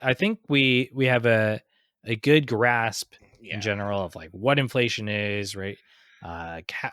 I think we have a good grasp in Yeah. general of like what inflation is, right?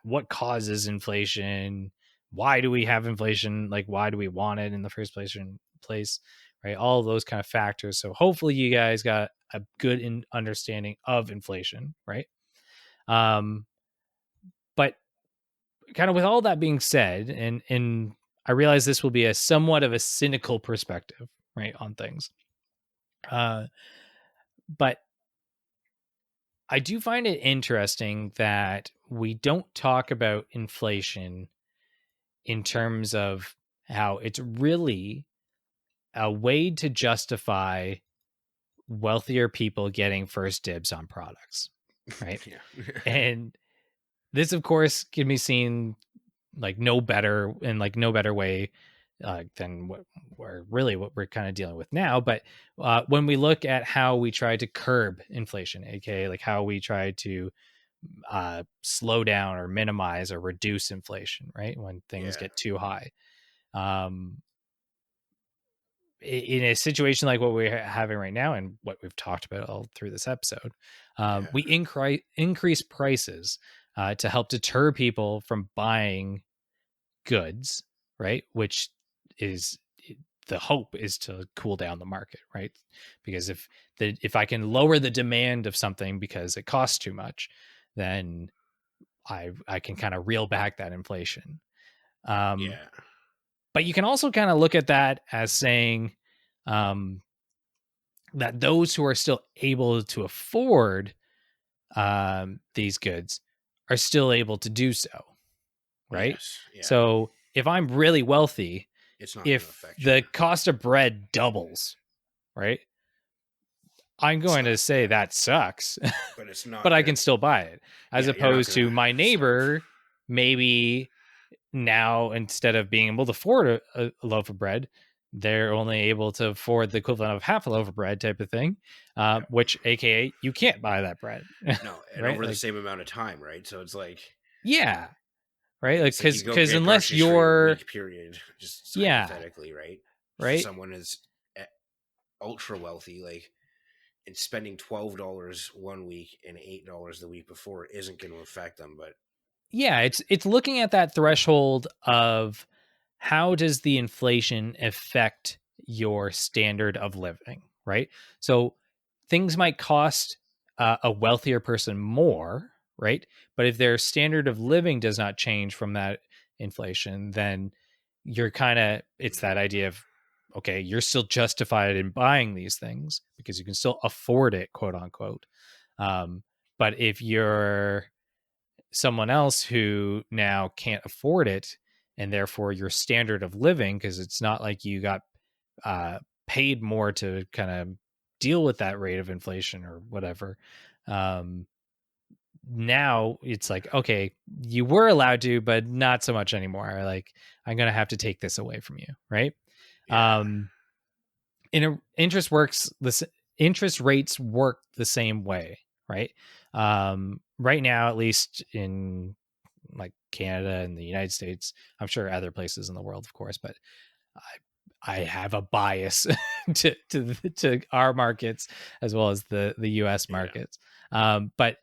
What causes inflation? Why do we have inflation? Like, why do we want it in the first place? Right? All of those kind of factors. So hopefully you guys got a good understanding of inflation, right? But kind of with all that being said, and I realize this will be a somewhat of a cynical perspective, right, on things. But I do find it interesting that we don't talk about inflation in terms of how it's really a way to justify wealthier people getting first dibs on products, right? Yeah. And this, of course, can be seen like no better way than what we're kind of dealing with now. But when we look at how we try to curb inflation, aka like how we try to slow down or minimize or reduce inflation, right? When things Yeah. get too high. In a situation like what we're having right now and what we've talked about all through this episode, Yeah. we increase prices to help deter people from buying goods, right? Which is the hope is to cool down the market, right? Because if I can lower the demand of something because it costs too much, then I can kind of reel back that inflation. Yeah. But you can also kind of look at that as saying um, that those who are still able to afford these goods are still able to do so, right? Yes. Yeah. So if I'm really wealthy, It's not going to if affect you. the cost of bread doubles, right? I'm going to say Yeah. that sucks, But it's not but I going can to. still buy it. As Yeah. You're not opposed going to to my starve. neighbor, maybe now instead of being able to afford a loaf of bread, they're only able to afford the equivalent of half a loaf of bread type of thing, Yeah. which AKA you can't buy that bread, No. And right? over the Like, same amount of time, right? So yeah, right. Like, it's like you go because get unless groceries for your you're, week period, just yeah, hypothetically, right? For right. someone is ultra wealthy, like, and spending $12 one week and $8 the week before isn't going to affect them. But Yeah, it's looking at that threshold of how does the inflation affect your standard of living, right? So things might cost a wealthier person more, right? But if their standard of living does not change from that inflation, then you're kind of, it's that idea of, okay, you're still justified in buying these things because you can still afford it, quote unquote. But if you're someone else who now can't afford it, and therefore your standard of living, because it's not like you got paid more to kind of deal with that rate of inflation or whatever. Now it's like, okay, you were allowed to, but not so much anymore. Like, I'm gonna have to take this away from you, right? yeah, Interest works this interest rates work the same way, right? Right now, at least in like Canada and the United States, I'm sure other places in the world, of course, but I have a bias to our markets as well as the U.S. yeah, markets. But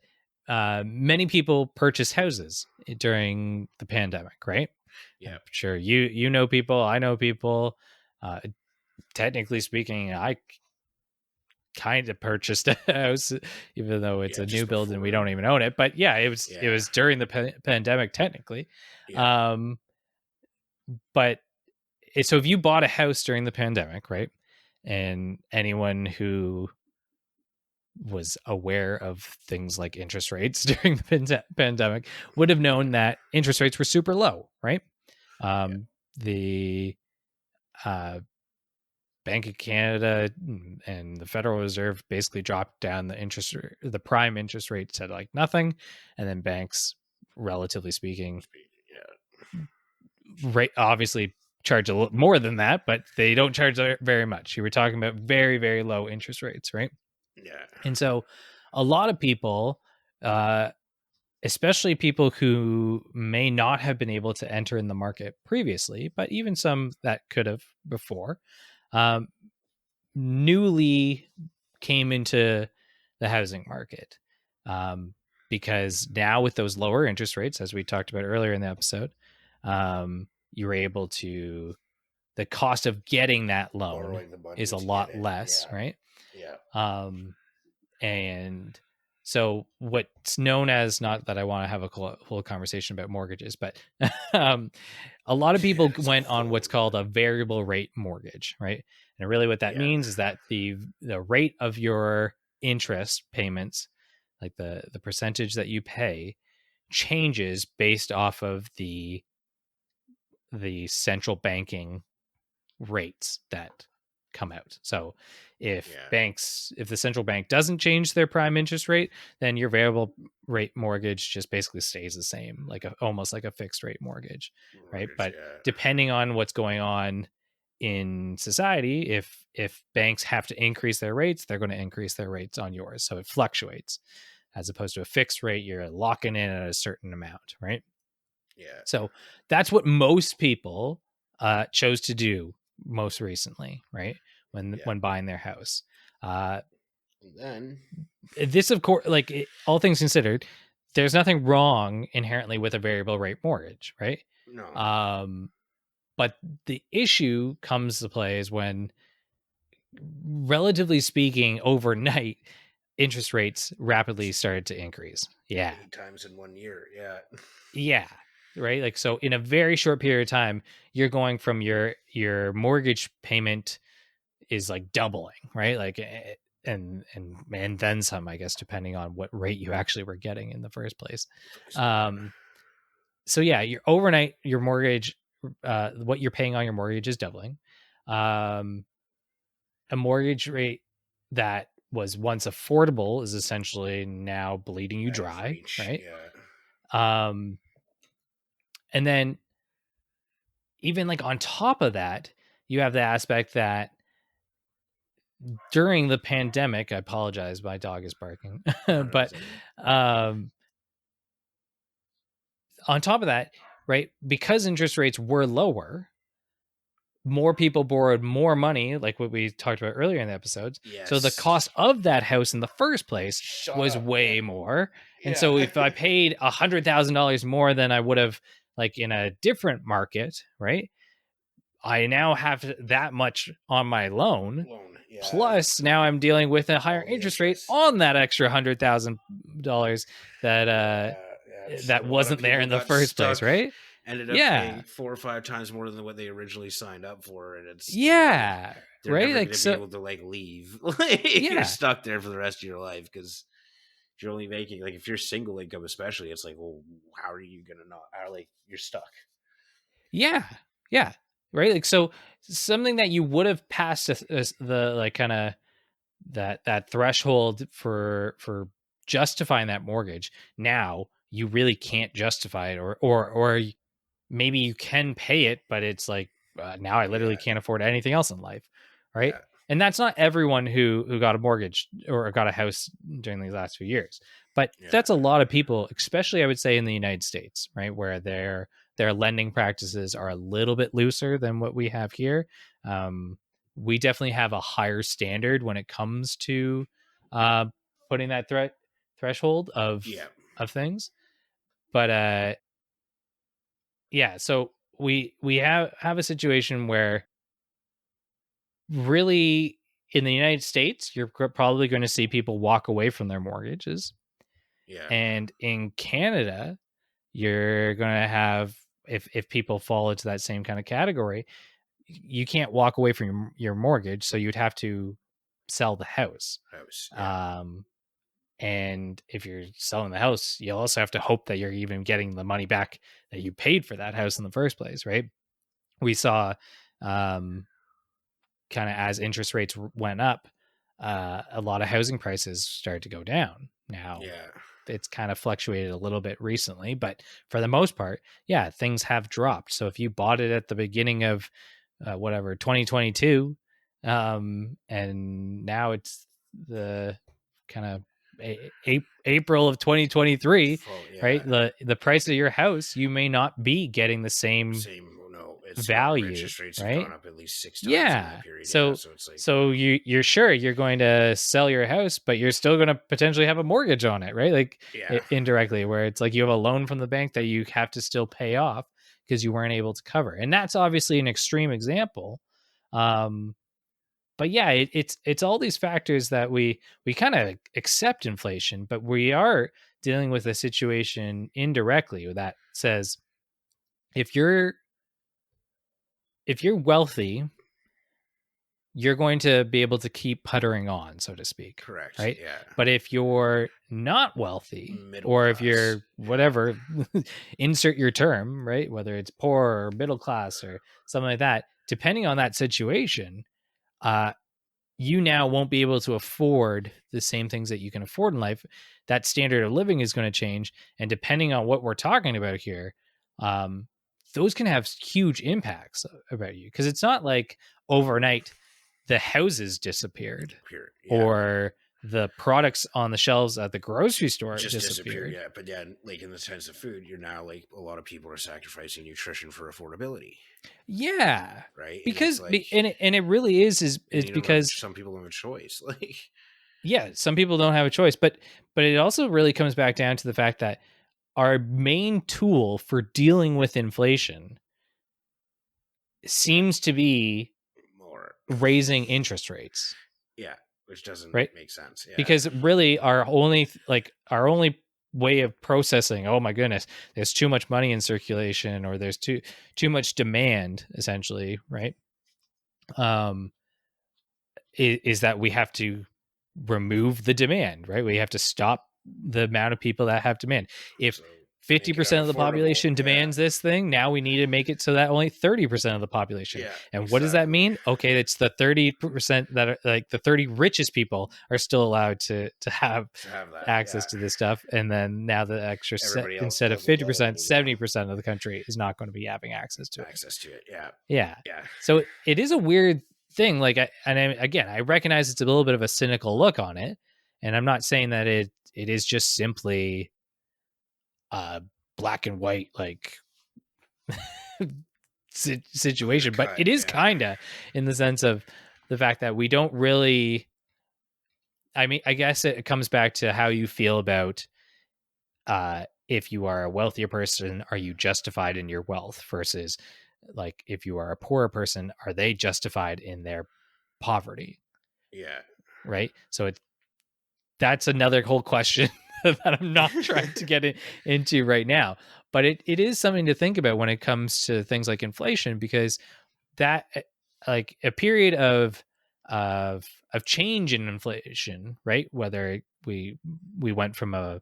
many people purchase houses during the pandemic, right? yeah. I'm sure you know people, I know people. Technically speaking, I kind of purchased a house, even though it's Yeah, a new just build and we before. don't even own it. But yeah, it Yeah, was during the pandemic, technically. yeah, Um, but so if you bought a house during the pandemic, right? And anyone who was aware of things like interest rates during the pandemic would have known that interest rates were super low, right? yeah, The uh, Bank of Canada and the Federal Reserve basically dropped down the prime interest rate to like nothing, and then banks, relatively speaking, yeah, rate obviously charge a little more than that, but they don't charge very much. You were talking about very, very low interest rates, right? yeah, And so a lot of people, uh, especially people who may not have been able to enter in the market previously, but even some that could have before, um, newly came into the housing market, because now with those lower interest rates, as we talked about earlier in the episode, you're able to, the cost of getting that loan Borrowing the is money a to get lot it. less, Yeah. right? Yeah. And so what's known as, not that I want to have a whole conversation about mortgages, but um, a lot of people It's a went on what's whole, called a variable rate mortgage, right? And really what that yeah. means is that the rate of your interest payments, like the percentage that you pay, changes based off of the central banking rates that come out. So if Yeah. if the central bank doesn't change their prime interest rate, then your variable rate mortgage just basically stays the same, like almost like a fixed rate mortgage, right? Mortgage. But Yeah. depending on what's going on in society, if banks have to increase their rates, they're going to increase their rates on yours. So it fluctuates, as opposed to a fixed rate, you're locking in at a certain amount, right? Yeah. So that's what most people chose to do most recently, right? Yeah. When buying their house. Uh, And then, this, of course, like all things considered, there's nothing wrong inherently with a variable rate mortgage, right? no. Um, but the issue comes to play is when, relatively speaking, overnight, interest rates rapidly started to increase. Yeah. 8 times in 1 year. Yeah. Yeah. Right. Like, so in a very short period of time, you're going from your mortgage payment is like doubling, right? Like, and then some, I guess, depending on what rate you actually were getting in the first place. Yeah. Um, so yeah, your overnight, your mortgage, what you're paying on your mortgage is doubling. Um, a mortgage rate that was once affordable is essentially now bleeding you Out of dry, reach. right? Yeah. Um, and then even like on top of that, you have the aspect that during the pandemic, I apologize, my dog is barking, No, no, but it's okay. um, on top of that, right, because interest rates were lower, more people borrowed more money, like what we talked about earlier in the episodes. So the Yes. cost of that house in the first place Shut was up. Yeah. way more. And Yeah. so if I paid $100,000 more than I would have like in a different market, right, I now have that much on my loan. Loan. Yeah. Plus, now I'm dealing with a higher All the interest rate interest. on that extra $100,000 that Yeah. Yeah. So that a lot of wasn't there people in the got first place, stuck, right? ended up Yeah, paying 4 or 5 times more than what they originally signed up for. And it's, yeah, they're right. never Like, going to be so, able to like leave. Like, you're yeah, stuck there for the rest of your life because if you're only making, like, if you're single income, especially, it's like, well, how are you going to not, how, like, you're stuck. yeah, yeah, right. Like, so something that you would have passed the like kind of that threshold for justifying that mortgage, now you really can't justify it, or maybe you can pay it, but it's like, now I literally Yeah. can't afford anything else in life, right? Yeah. And that's not everyone who got a mortgage or got a house during these last few years, but Yeah. that's a lot of people, especially I would say in the United States, right, where their lending practices are a little bit looser than what we have here. We definitely have a higher standard when it comes to uh, putting that threshold Yeah. of things, but yeah, so we have a situation where really in the United States you're probably going to see people walk away from their mortgages, Yeah. and in Canada you're going to have, if people fall into that same kind of category, you can't walk away from your mortgage, so you'd have to sell the house. House. Yeah. um and if you're selling the house, you'll also have to hope that you're even getting the money back that you paid for that house in the first place, right? We saw, um, kind of as interest rates went up, a lot of housing prices started to go down. Now Yeah. it's kind of fluctuated a little bit recently, but for the most part, yeah, things have dropped. So if you bought it at the beginning of whatever 2022, and now it's the kind of April of 2023, Full, right? yeah. The price of your house, you may not be getting the same Same. No. it's what our value, interest rates have gone right? up at least 6 times in that Yeah. period. Yeah, So so it's like, so you're sure you're going to sell your house, but you're still going to potentially have a mortgage on it, right? Like yeah, indirectly, where it's like you have a loan from the bank that you have to still pay off because you weren't able to cover. And that's obviously an extreme example. Um, but yeah, it's all these factors that we kind of accept inflation, but we are dealing with a situation indirectly that says if you're wealthy, you're going to be able to keep puttering on, so to speak, correct. right? Yeah, But if you're not wealthy, middle or if class. you're Yeah, whatever, insert your term, right? Whether it's poor or middle class or something like that, depending on that situation, uh, you now won't be able to afford the same things that you can afford in life. That standard of living is going to change. And depending on what we're talking about here, um, those can have huge impacts about you. Because it's not like overnight the houses disappeared pure. Yeah, or the products on the shelves at the grocery store just disappeared. disappeared. Yeah, but yeah, like in the sense of food, you're now like a lot of people are sacrificing nutrition for affordability, Yeah. right? And it's Because like, and it really is and it's you don't have because some people don't have a choice. Like, yeah, some people don't have a choice, but it also really comes back down to the fact that our main tool for dealing with inflation yeah, seems to be more. raising interest rates, Yeah, which doesn't right? make sense. Yeah, Because really our only way of processing, oh my goodness, there's too much money in circulation or there's too much demand essentially, right? Um is that we have to remove the demand, right? We have to stop the amount of people that have demand. If so make it 50% of the unaffordable. population Yeah, demands this thing, now we need to make it so that only 30% of the population. yeah, And what does that exactly. mean? Okay, it's the 30% that are like the 30 richest people are still allowed to have To have that, access yeah, to this stuff. And then now the extra set, everybody else instead of doesn't get it 50%, anymore. 70% of the country is not going to be having access to it. Access to it. Yeah, Yeah. yeah, So it is a weird thing. Like, again, I recognize it's a little bit of a cynical look on it, and I'm not saying that it is just simply uh black and white like clear situation, but cut. it is Yeah, kind of in the sense of the fact that we don't really. I mean, I guess it comes back to how you feel about if you are a wealthier person, are you justified in your wealth versus like if you are a poorer person, are they justified in their poverty, yeah. right? So that's another whole question that I'm not trying to get into right now. But it is something to think about when it comes to things like inflation, because that like a period of of change in inflation, right? Whether we went from a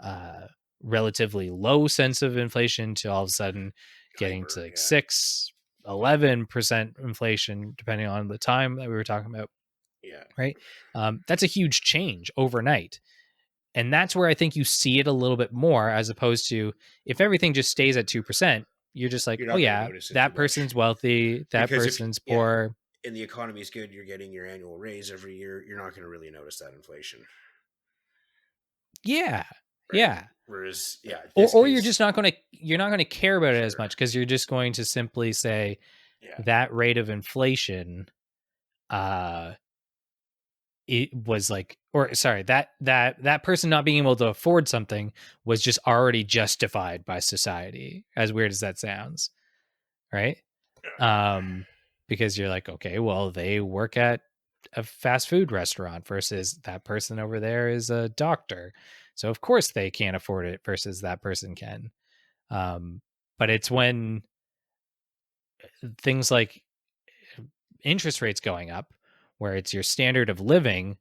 uh, relatively low sense of inflation to all of a sudden getting to Hyper. like Yeah, 6-11% inflation, depending on the time that we were talking about, yeah. right? That's a huge change overnight. And that's where I think you see it a little bit more, as opposed to if everything just stays at 2%, you're just like, You're oh, not going to yeah, notice it too that much person's wealthy, that because if person's yeah, poor. and the economy is good, you're getting your annual raise every year. You're not going to really notice that inflation, Yeah. right? Yeah. Whereas, yeah, this Or you're case, just not going to, you're not going to care about it as sure, much because you're just going to simply say yeah, that rate of inflation uh it was like, or sorry, that person not being able to afford something was just already justified by society, as weird as that sounds, right? um because you're like, okay, well, they work at a fast food restaurant versus that person over there is a doctor, so of course they can't afford it versus that person can. But it's when things like interest rates going up, where it's your standard of living,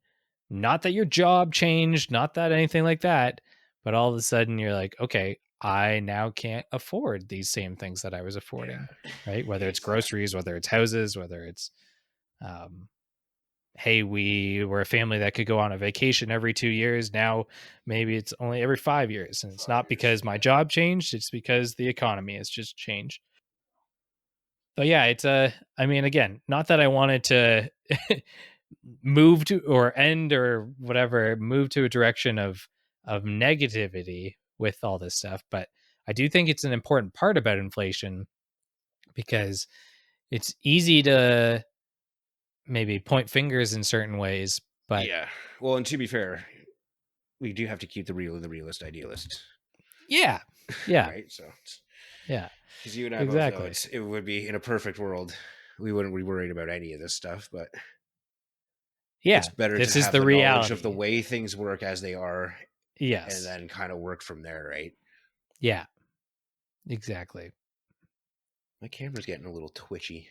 not that your job changed, not that anything like that, but all of a sudden you're like, okay, I now can't afford these same things that I was affording, yeah, right? Whether it's exactly, groceries, whether it's houses, whether it's, um, hey, we were a family that could go on a vacation every 2 years. Now maybe it's only every 5 years. And it's not 5 years. because my job changed, it's because the economy has just changed. So yeah, it's I mean, again, not that I wanted to move to or end or whatever, move to a direction of negativity with all this stuff, but I do think it's an important part about inflation, because it's easy to maybe point fingers in certain ways, but Yeah. Well, and to be fair, we do have to keep the real in the realist idealist, yeah, yeah, right? So, yeah, because you and I both know exactly. it would be in a perfect world, we wouldn't be worried about any of this stuff, but it's Yeah, better to this is have the the knowledge of the reality. way things work as they are, and Yes. then kind of work from there, right? Yeah, exactly. My camera's getting a little twitchy.